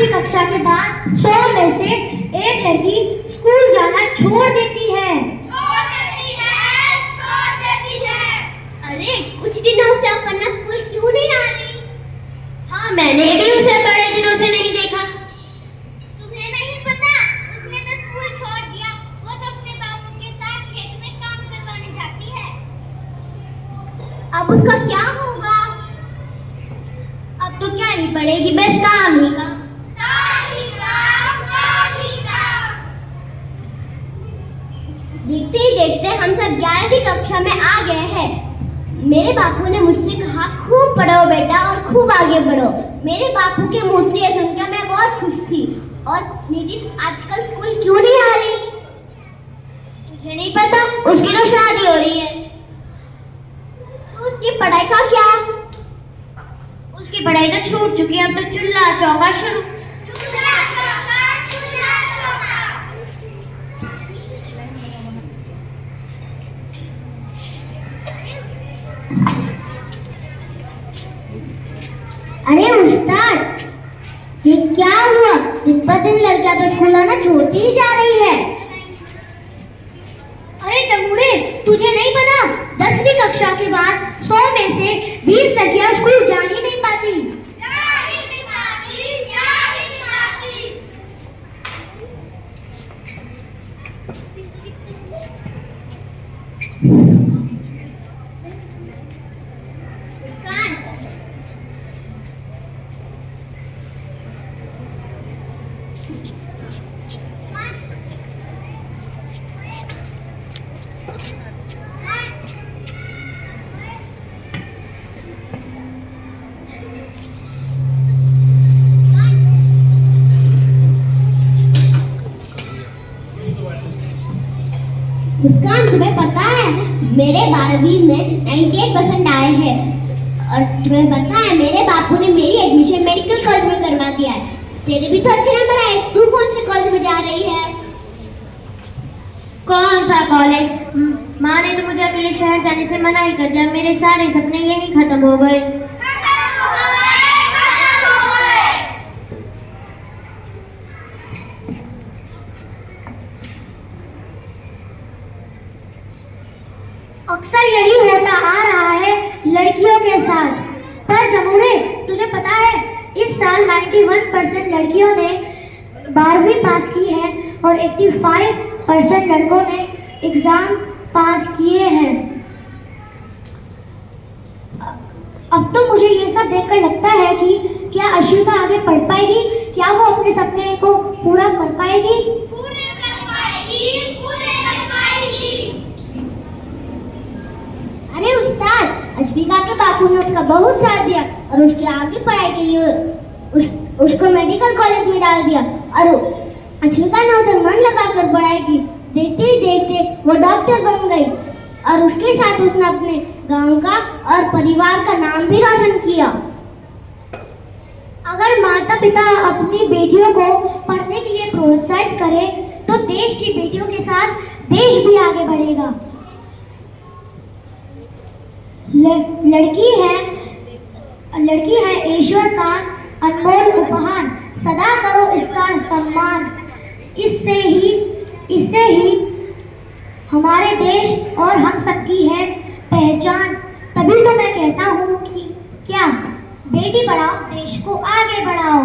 5वीं कक्षा के बाद 100 में से एक लड़की स्कूल जाना छोड़ देती है। अरे कुछ दिनों से अपर्णा स्कूल क्यों नहीं आ रही? हाँ, मैंने भी उसे बड़े दिनों से नहीं देखा। तुम्हें नहीं पता, उसने तो स्कूल छोड़ दिया। वो तो अपने बापू के साथ खेत में काम करवाने जाती है। अब उसका क्या होगा? अब तो क्या ही पड़ेगी, बस काम ही काम। देखते ही देखते हम सब 11वीं कक्षा में आ गए हैं। मेरे बापू ने मुझसे कहा, खूब पढ़ो बेटा और खूब आगे बढ़ो। मेरे बापू के मुंह से ये सुनकर मैं बहुत खुश थी। और निधि आजकल स्कूल क्यों नहीं आ रही? तुझे नहीं पता, उसकी तो शादी हो रही है। उसकी पढ़ाई का क्या? उसकी पढ़ाई तो छूट चुकी है, अब तो चूल्हा चौका शुरू। अरे उस्ताद, ये क्या हुआ? दिन पर दिन लड़कियां तो स्कूल आना छोड़ती ही जा रही है। अरे जमूरे, तुझे नहीं पता, 10वीं कक्षा के बाद 100 में से 20 लड़कियां स्कूल जा ही नहीं पाती। मुस्कान, तुम्हें पता है मेरे 12वीं में 98% आए हैं। और तुम्हें पता है मेरे बापू ने मेरी एडमिशन मेडिकल कॉलेज में करवा दिया है। तेरे भी तो अच्छे नंबर आए। तू कौन से कॉलेज में जा रही है? कौन सा कॉलेज? माँ ने तो मुझे अकेले शहर जाने से मना ही कर दिया। मेरे सारे सपने यहीं खत्म हो गए। अक्सर यही होता आ रहा है लड़कियों के साथ। पर जमूरे, तुझे पता है इस साल 91% लड़कियों ने 12वीं पास की है और 85% लड़कों ने एग्जाम पास किए हैं। अब तो मुझे ये सब देखकर लगता है कि क्या अश्विता आगे पढ़ पाएगी? क्या वो अपने सपने को पूरा कर पाएगी? पूरे कर पाएगी। अरे उस्ताद, अश्विका के बापू ने उसका बहुत साथ दिया और उसके आगे पढ़ाई के लिए उसको मेडिकल कॉलेज में डाल दिया। और अश्विका ने उधर मन लगाकर पढ़ाई की। देखते ही देखते वो डॉक्टर बन गई और उसके साथ उसने अपने गांव का और परिवार का नाम भी रोशन किया। अगर माता पिता अपनी बेटियों को पढ़ने के लिए प्रोत्साहित करें तो देश की बेटियों के साथ देश भी आगे बढ़ेगा। लड़की है ईश्वर का अनमोल उपहार। सदा करो इसका सम्मान। इससे ही हमारे देश और हम सबकी है पहचान। तभी तो मैं कहता हूँ कि क्या बेटी पढ़ाओ, देश को आगे बढ़ाओ।